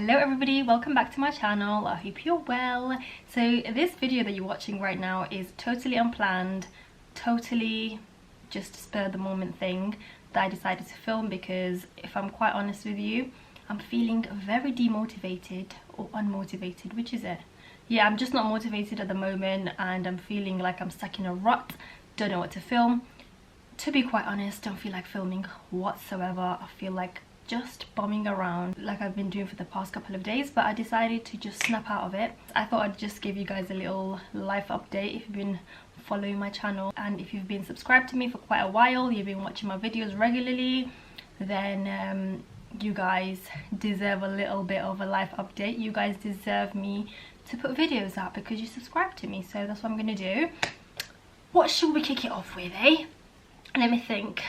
Hello everybody, welcome back to my channel. I hope you're well. So this video that you're watching right now is totally unplanned, totally just a spur of the moment thing that I decided to film because if I'm quite honest with you, I'm feeling very demotivated or unmotivated. Which is it? Yeah, I'm just not motivated at the moment and I'm feeling like I'm stuck in a rut, don't know what to film. To be quite honest, don't feel like filming whatsoever. I feel like just bumming around like I've been doing for the past couple of days, but I decided to just snap out of it. I thought I'd just give you guys a little life update if you've been following my channel, and if you've been subscribed to me for quite a while, you've been watching my videos regularly, then you guys deserve a little bit of a life update. You guys deserve me to put videos out because you subscribe to me, so that's what I'm gonna do. What should we kick it off with, eh? Let me think.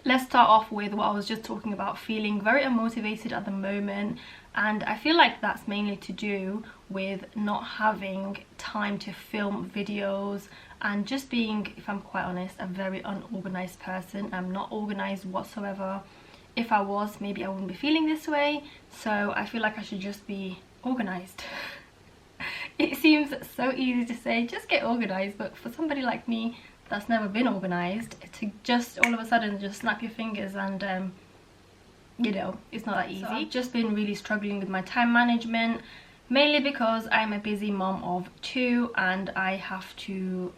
Let's start off with what I was just talking about, feeling very unmotivated at the moment, and I feel like that's mainly to do with not having time to film videos and just being, if I'm quite honest, a very unorganized person. I'm not organized whatsoever. If I was, maybe I wouldn't be feeling this way, so I feel like I should just be organized. It seems so easy to say just get organized, but for somebody like me that's never been organized, to just all of a sudden just snap your fingers and you know, it's not that easy. So I've just been really struggling with my time management, mainly because I'm a busy mom of 2 and I have to,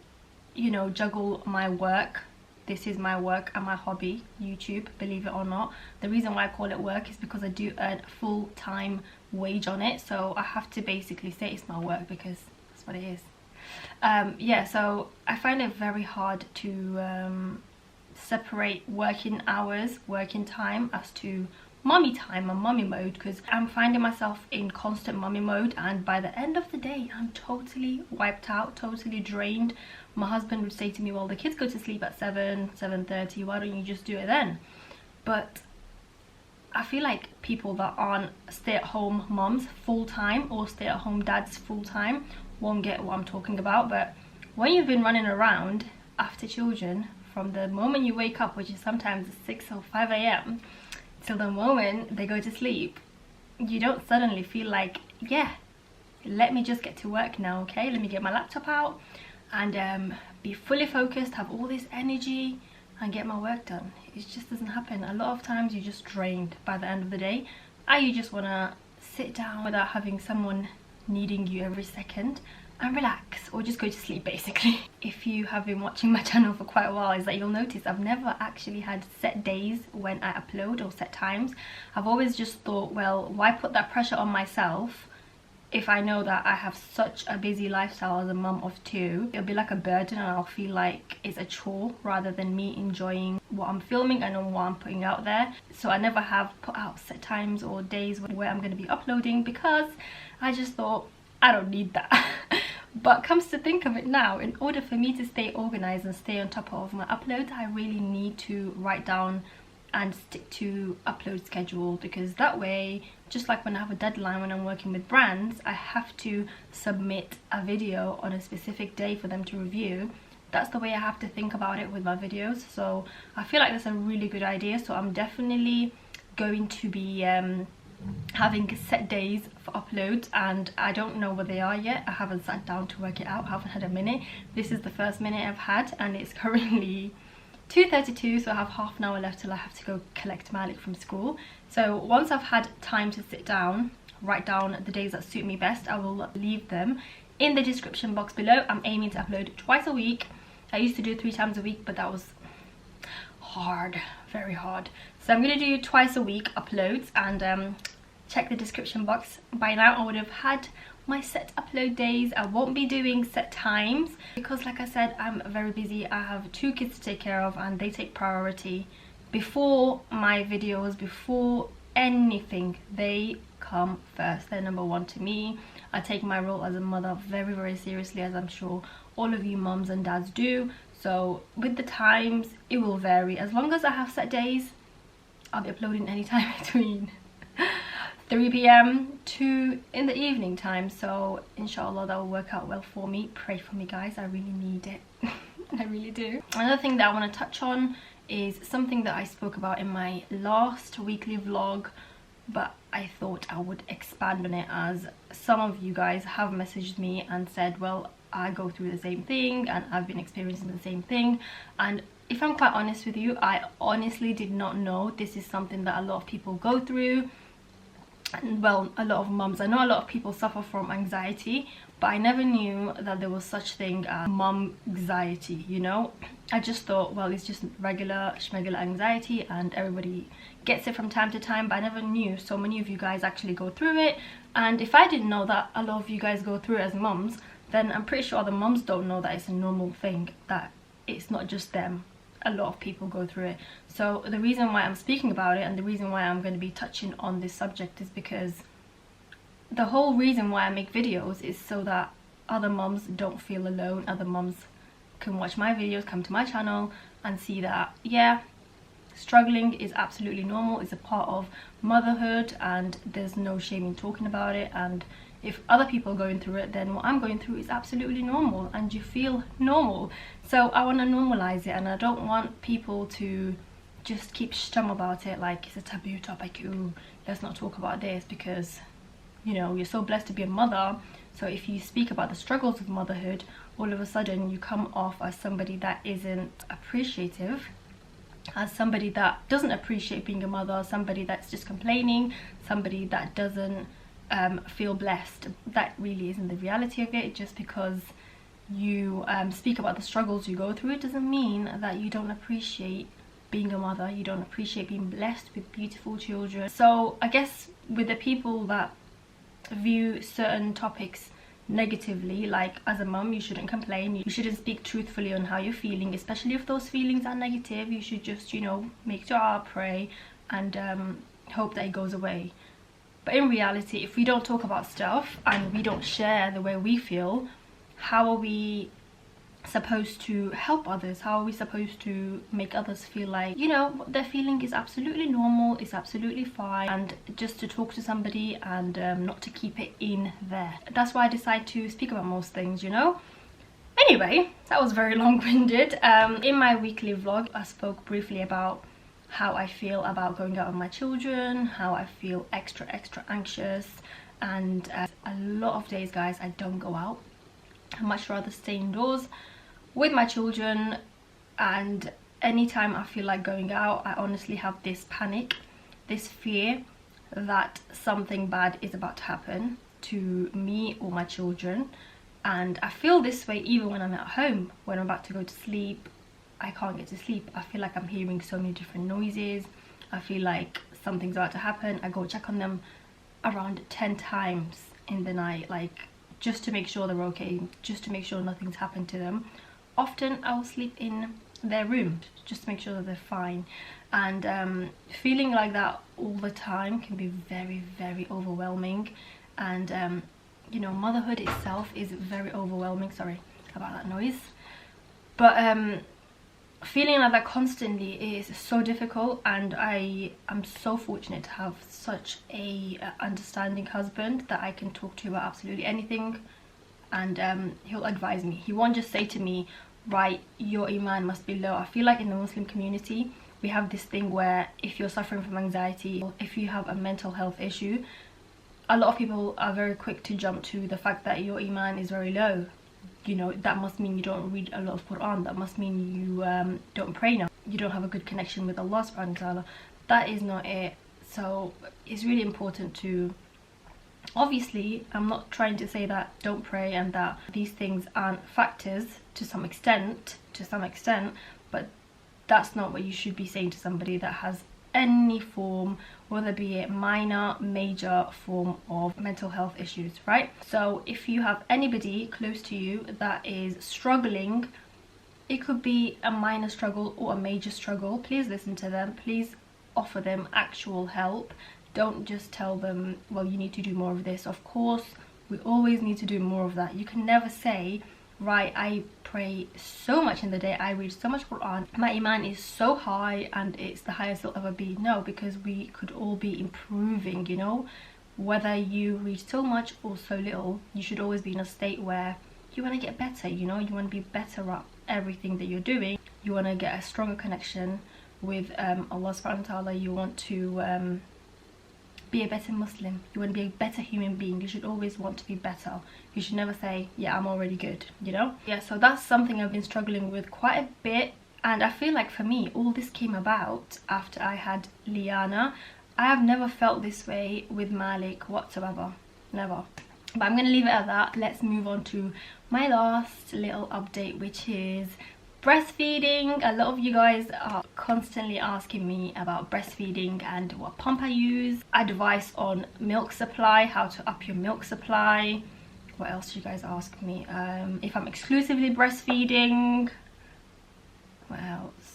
you know, juggle my work. This is my work and my hobby, YouTube, believe it or not. The reason why I call it work is because I do earn full-time wage on it, so I have to basically say it's my work because that's what it is. Yeah, so I find it very hard to separate working hours, working time as to mommy time and mommy mode, because I'm finding myself in constant mommy mode, and by the end of the day I'm totally wiped out, totally drained. My husband would say to me, well, the kids go to sleep at 7:30, why don't you just do it then? But I feel like people that aren't stay-at-home moms full-time or stay-at-home dads full-time won't get what I'm talking about. But when you've been running around after children from the moment you wake up, which is sometimes 6 or 5 a.m. till the moment they go to sleep, you don't suddenly feel like, yeah, let me just get to work now, okay? Let me get my laptop out and be fully focused, have all this energy and get my work done. It just doesn't happen. A lot of times you're just drained by the end of the day, and you just want to sit down without having someone needing you every second and relax, or just go to sleep basically. If you have been watching my channel for quite a while, is that you'll notice I've never actually had set days when I upload or set times. I've always just thought, well, why put that pressure on myself if I know that I have such a busy lifestyle as a mum of 2? It'll be like a burden and I'll feel like it's a chore rather than me enjoying what I'm filming and what I'm putting out there. So I never have put out set times or days where I'm going to be uploading because I just thought I don't need that. But comes to think of it now, in order for me to stay organized and stay on top of my uploads, I really need to write down and stick to upload schedule, because that way, just like when I have a deadline when I'm working with brands, I have to submit a video on a specific day for them to review. That's the way I have to think about it with my videos, so I feel like that's a really good idea. So I'm definitely going to be having set days for uploads, and I don't know what they are yet. I haven't sat down to work it out. I haven't had a minute. This is the first minute I've had and it's currently 2:32, so I have half an hour left till I have to go collect Malik from school. So once I've had time to sit down, write down the days that suit me best, I will leave them in the description box below. I'm aiming to upload twice a week. I used to do 3 times a week, but that was hard, very hard. So I'm gonna do twice a week uploads, and check the description box. By now I would have had my set upload days. I won't be doing set times because, like I said, I'm very busy. I have 2 kids to take care of and they take priority before my videos, before anything. They come first. They're number 1 to me. I take my role as a mother very, very seriously, as I'm sure all of you mums and dads do. So with the times, it will vary. As long as I have set days, I'll be uploading anytime between 3 p.m. to in the evening time, so inshallah that will work out well for me. Pray for me guys, I really need it. I really do. Another thing that I want to touch on is something that I spoke about in my last weekly vlog, but I thought I would expand on it, as some of you guys have messaged me and said, well, I go through the same thing and I've been experiencing the same thing. And if I'm quite honest with you, I honestly did not know this is something that a lot of people go through. And well, a lot of mums, I know a lot of people suffer from anxiety, but I never knew that there was such thing as mum anxiety, you know. I just thought, well, it's just regular schmegular anxiety and everybody gets it from time to time, but I never knew so many of you guys actually go through it. And if I didn't know that a lot of you guys go through it as mums, then I'm pretty sure the mums don't know that it's a normal thing, that it's not just them. A lot of people go through it. So the reason why I'm speaking about it and the reason why I'm going to be touching on this subject is because the whole reason why I make videos is so that other mums don't feel alone. Other mums can watch my videos, come to my channel and see that, yeah, struggling is absolutely normal. It's a part of motherhood and there's no shame in talking about it. And if other people are going through it, then what I'm going through is absolutely normal and you feel normal. So I want to normalize it, and I don't want people to just keep stum about it like it's a taboo topic. Ooh, let's not talk about this, because you know, you're so blessed to be a mother. So if you speak about the struggles of motherhood, all of a sudden you come off as somebody that isn't appreciative, as somebody that doesn't appreciate being a mother, somebody that's just complaining, somebody that doesn't feel blessed. That really isn't the reality of it. Just because you speak about the struggles you go through, it doesn't mean that you don't appreciate being a mother, you don't appreciate being blessed with beautiful children. So I guess with the people that view certain topics negatively, like as a mum you shouldn't complain, you shouldn't speak truthfully on how you're feeling, especially if those feelings are negative. You should just, you know, make dua, pray and hope that it goes away. But in reality, if we don't talk about stuff and we don't share the way we feel, how are we supposed to help others? How are we supposed to make others feel like, you know, what they're feeling is absolutely normal, it's absolutely fine, and just to talk to somebody and not to keep it in there? That's why I decide to speak about most things, you know. Anyway, that was very long-winded. In my weekly vlog I spoke briefly about how I feel about going out with my children, how I feel extra anxious, and a lot of days, guys, I don't go out. I much rather stay indoors with my children, and anytime I feel like going out, I honestly have this panic, this fear that something bad is about to happen to me or my children. And I feel this way even when I'm at home. When I'm about to go to sleep, I can't get to sleep. I feel like I'm hearing so many different noises. I feel like something's about to happen. I go check on them around 10 times in the night, like just to make sure they're okay, just to make sure nothing's happened to them. Often I'll sleep in their room just to make sure that they're fine. And feeling like that all the time can be very overwhelming. And you know, motherhood itself is very overwhelming. Sorry about that noise. But feeling like that constantly is so difficult, and I am so fortunate to have such a understanding husband that I can talk to about absolutely anything, and he'll advise me. He won't just say to me, right, your iman must be low. I feel like in the Muslim community we have this thing where if you're suffering from anxiety, or if you have a mental health issue, a lot of people are very quick to jump to the fact that your iman is very low. You know, that must mean you don't read a lot of Quran, that must mean you don't pray now, you don't have a good connection with Allah subhanahu wa ta'ala. That is not it. So it's really important to, obviously I'm not trying to say that don't pray and that these things aren't factors to some extent, but that's not what you should be saying to somebody that has any form, whether be it minor, major form of mental health issues, right? So if you have anybody close to you that is struggling, it could be a minor struggle or a major struggle, please listen to them, please offer them actual help. Don't just tell them, well, you need to do more of this. Of course we always need to do more of that. You can never say, right, I pray so much in the day, I read so much Quran, my iman is so high and it's the highest it'll ever be. No, because we could all be improving, you know. Whether you read so much or so little, you should always be in a state where you want to get better, you know. You want to be better at everything that you're doing. You want to get a stronger connection with Allah subhanahu wa ta'ala. You want to be a better Muslim, you want to be a better human being, you should always want to be better. You should never say, yeah, I'm already good, you know? Yeah, so that's something I've been struggling with quite a bit. And I feel like for me, all this came about after I had Liana. I have never felt this way with Malik whatsoever, never. But I'm going to leave it at that. Let's move on to my last little update, which is breastfeeding. A lot of you guys are constantly asking me about breastfeeding and what pump I use, advice on milk supply, how to up your milk supply. What else do you guys ask me? If I'm exclusively breastfeeding. What else?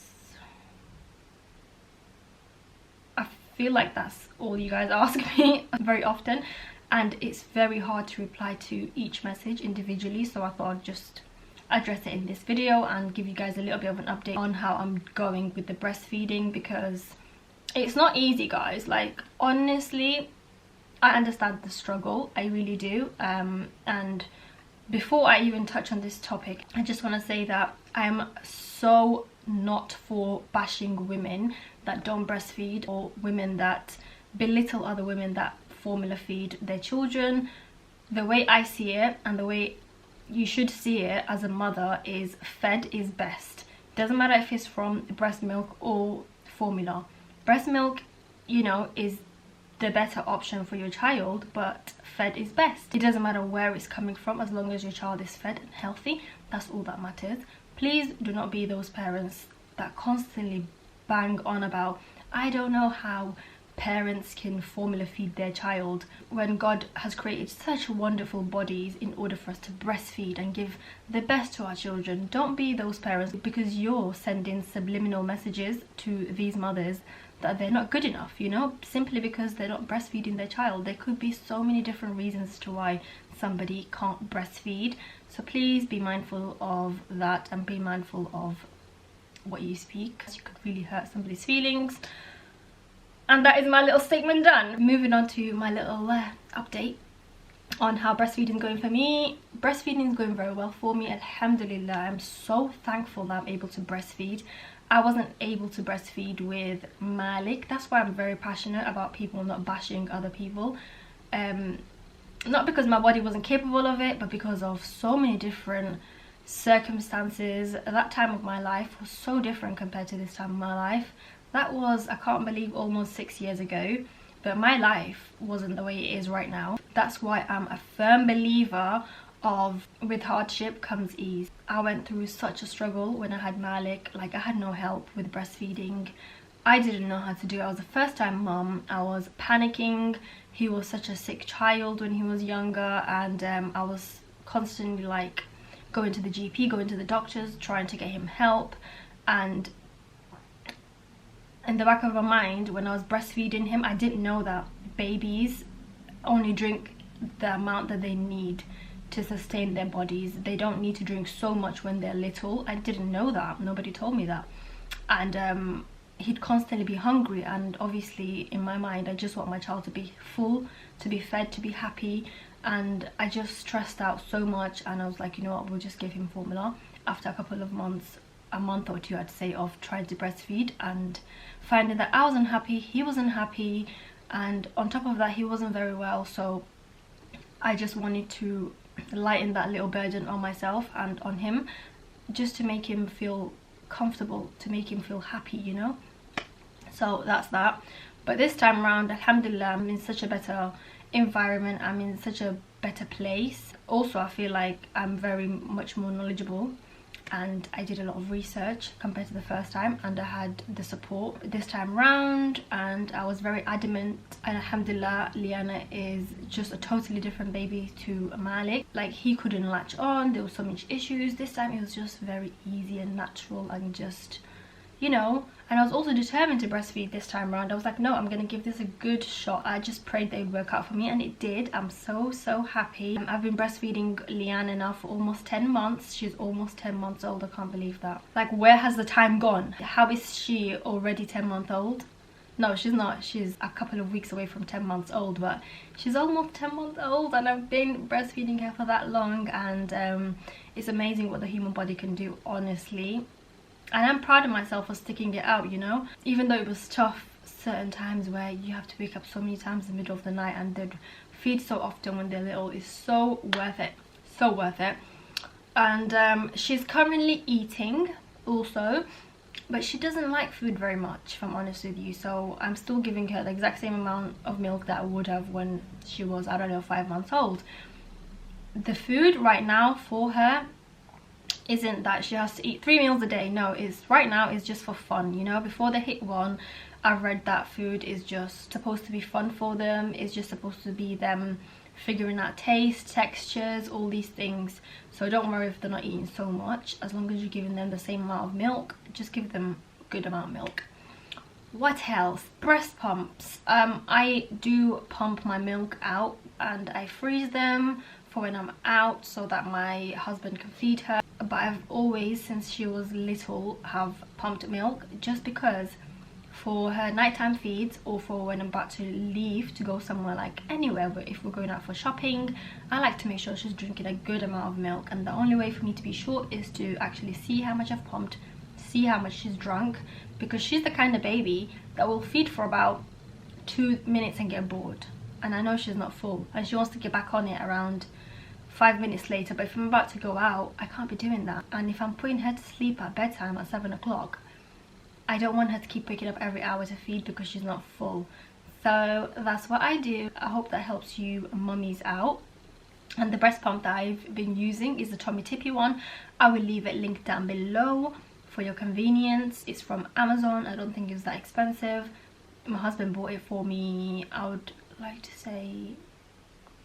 I feel like that's all you guys ask me very often, and it's very hard to reply to each message individually, so I thought I'd just address it in this video and give you guys a little bit of an update on how I'm going with the breastfeeding, because it's not easy, guys. Like, honestly, I understand the struggle, I really do. And before I even touch on this topic, I just want to say that I am so not for bashing women that don't breastfeed, or women that belittle other women that formula feed their children. The way I see it, and the way you should see it as a mother, is fed is best. Doesn't matter if it's from breast milk or formula. Breast milk, you know, is the better option for your child, but fed is best. It doesn't matter where it's coming from, as long as your child is fed and healthy. That's all that matters. Please do not be those parents that constantly bang on about, I don't know how parents can formula feed their child, when God has created such wonderful bodies in order for us to breastfeed and give the best to our children. Don't be those parents, because you're sending subliminal messages to these mothers that they're not good enough, you know, simply because they're not breastfeeding their child. There could be so many different reasons to why somebody can't breastfeed. So please be mindful of that, and be mindful of what you speak, because you could really hurt somebody's feelings. And that is my little statement done. Moving on to my little update on how breastfeeding is going for me. Breastfeeding is going very well for me, alhamdulillah. I'm so thankful that I'm able to breastfeed. I wasn't able to breastfeed with Malik. That's why I'm very passionate about people not bashing other people. Not because my body wasn't capable of it, but because of so many different circumstances. That time of my life was so different compared to this time of my life. That was, I can't believe, almost 6 years ago. But my life wasn't the way it is right now. That's why I'm a firm believer of, with hardship comes ease. I went through such a struggle when I had Malik. Like, I had no help with breastfeeding. I didn't know how to do it. I was a first time mom. I was panicking. He was such a sick child when he was younger, and I was constantly like going to the GP, going to the doctors, trying to get him help. And in the back of my mind, when I was breastfeeding him, I didn't know that babies only drink the amount that they need to sustain their bodies. They don't need to drink so much when they're little. I didn't know that. Nobody told me that. And he'd constantly be hungry, and obviously in my mind I just want my child to be full, to be fed, to be happy. And I just stressed out so much, and I was like, you know what, we'll just give him formula. After a couple of months, a month or two I'd say, of trying to breastfeed and finding that I wasn't happy, he wasn't happy, and on top of that he wasn't very well. So I just wanted to lighten that little burden on myself and on him, just to make him feel comfortable, to make him feel happy, you know. So that's that. But this time around, alhamdulillah, I'm in such a better environment, I'm in such a better place. Also, I feel like I'm very much more knowledgeable, and I did a lot of research compared to the first time, and I had the support this time round, and I was very adamant. And alhamdulillah, Liana is just a totally different baby to Malik. Like, he couldn't latch on, there were so many issues. This time it was just very easy and natural, and just, you know. And I was also determined to breastfeed this time around. I was like, no, I'm gonna give this a good shot. I just prayed that it would work out for me, and it did. I'm so happy. I've been breastfeeding Liana now for almost 10 months. She's almost 10 months old. I can't believe that. Like, where has the time gone? How is she already 10 months old? No, she's not. She's a couple of weeks away from 10 months old, but she's almost 10 months old, and I've been breastfeeding her for that long. And it's amazing what the human body can do, honestly. And I'm proud of myself for sticking it out, you know. Even though it was tough certain times where you have to wake up so many times in the middle of the night, and they'd feed so often when they're little. Is so worth it, so worth it. And she's currently eating also, but she doesn't like food very much, if I'm honest with you. So I'm still giving her the exact same amount of milk that I would have when she was, I don't know, 5 months old. The food right now for her isn't that she has to eat 3 meals a day. No, it's right now is just for fun, you know. Before they hit 1, I've read that food is just supposed to be fun for them. It's just supposed to be them figuring out taste, textures, all these things. So don't worry if they're not eating so much. As long as you're giving them the same amount of milk, just give them a good amount of milk. What else? Breast pumps. I do pump my milk out, and I freeze them for when I'm out so that my husband can feed her. But I've always, since she was little, have pumped milk, just because for her nighttime feeds, or for when I'm about to leave to go somewhere, like anywhere, but if we're going out for shopping, I like to make sure she's drinking a good amount of milk. And the only way for me to be sure is to actually see how much I've pumped, see how much she's drunk, because she's the kind of baby that will feed for about 2 minutes and get bored, and I know she's not full, and she wants to get back on it around 5 minutes later. But if I'm about to go out, I can't be doing that. And if I'm putting her to sleep at bedtime at 7 o'clock, I don't want her to keep waking up every hour to feed because she's not full. So that's what I do. I hope that helps you mummies out. And the breast pump that I've been using is the Tummy Tippy one. I will leave it linked down below for your convenience. It's from Amazon. I don't think it's that expensive. My husband bought it for me, I would like to say,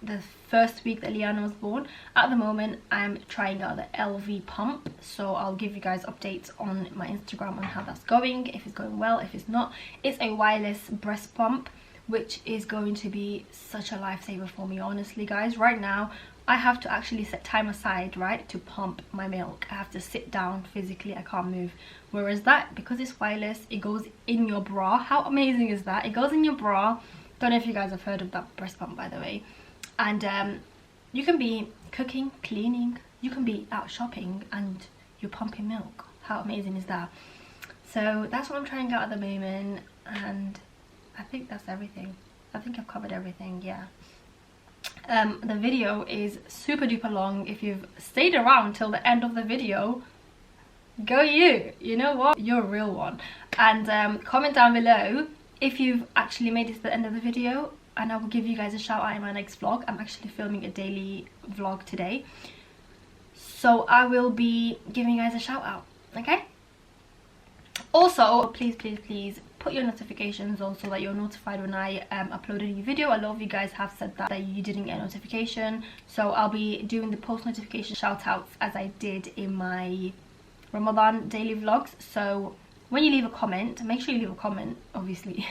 the first week that Liana was born. At the moment I'm trying out the LV pump, so I'll give you guys updates on my Instagram on how that's going, if it's going well, if it's not. It's a wireless breast pump, which is going to be such a lifesaver for me, honestly guys. Right now I have to actually set time aside, right, to pump my milk. I have to sit down physically, I can't move. Whereas that, because it's wireless, it goes in your bra. How amazing is that? It goes in your bra. Don't know if you guys have heard of that breast pump, by the way. And you can be cooking, cleaning, you can be out shopping, and you're pumping milk. How amazing is that? So that's what I'm trying out at the moment, and I think that's everything. I think I've covered everything, yeah. The video is super duper long. If you've stayed around till the end of the video, go you. You know what? You're a real one. And comment down below if you've actually made it to the end of the video, and I will give you guys a shout out in my next vlog. I'm actually filming a daily vlog today, so I will be giving you guys a shout out, okay? Also, please put your notifications on so that you're notified when I upload a new video. A lot of you guys have said that you didn't get a notification, so I'll be doing the post notification shout outs as I did in my Ramadan daily vlogs. So when you leave a comment, make sure you leave a comment, obviously.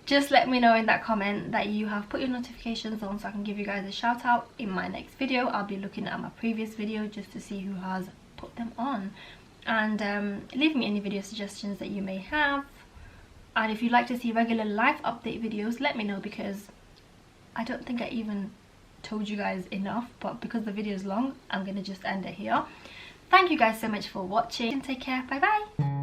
Just let me know in that comment that you have put your notifications on so I can give you guys a shout out in my next video. I'll be looking at my previous video just to see who has put them on. And leave me any video suggestions that you may have. And if you'd like to see regular life update videos, let me know, because I don't think I even told you guys enough. But because the video is long, I'm going to just end it here. Thank you guys so much for watching, and take care. Bye bye.